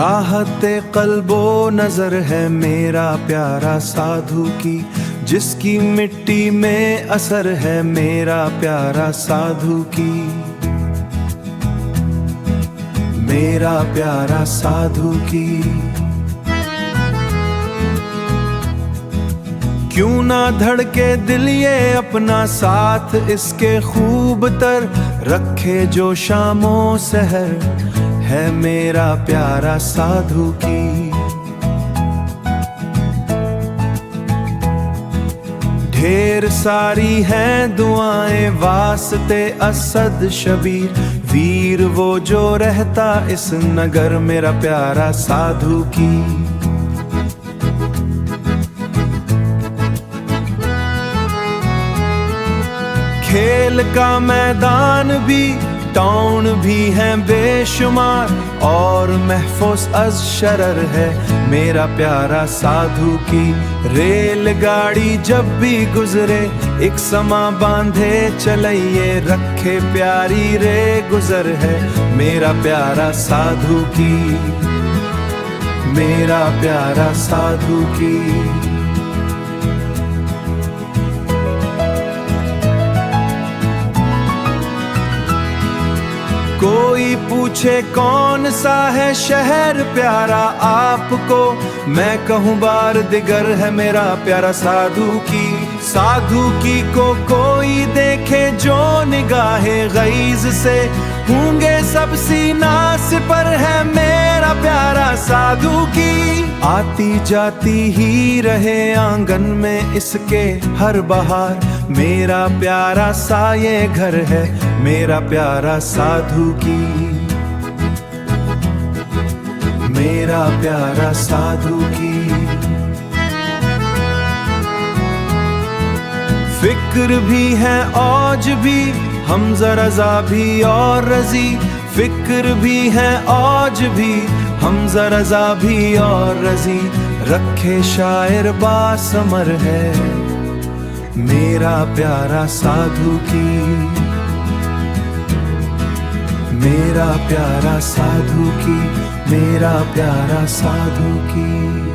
राहते कल्बो नजर है मेरा प्यारा साधु की, जिसकी मिट्टी में असर है मेरा प्यारा साधु की, मेरा प्यारा साधु की। क्यों ना धड़के दिल ये अपना साथ इसके खूब तर, रखे जो शामो सहर है मेरा प्यारा साधु की। ढेर सारी हैं दुआएं वास्ते असद शबीर, वीर वो जो रहता इस नगर मेरा प्यारा साधु की। खेल का मैदान भी टाउन भी हैं बेशुमार, और महफूज अज शरर है मेरा प्यारा साधु की। रेलगाड़ी जब भी गुजरे एक समा बांधे चलइए, रखे प्यारी रे गुजर है मेरा प्यारा साधु की, मेरा प्यारा साधु की। कोई पूछे कौन सा है शहर प्यारा आपको, मैं कहूँ बार दिगर है मेरा प्यारा साधु की। साधु की को कोई देखे जो निगाहे गईज से, होंगे सब सीना सिपर है मेरा प्यारा साधु की। आती जाती ही रहे आंगन में इसके हर बहार, मेरा प्यारा सा ये घर है मेरा प्यारा साधु की, मेरा प्यारा साधु की। फिक्र भी है औज भी हम जरा भी और रजी, फिक्र भी है औज भी हम जरा भी और रजी, रखे शायर बासमर है मेरा प्यारा साधु की, मेरा प्यारा साधु की, मेरा प्यारा साधु की।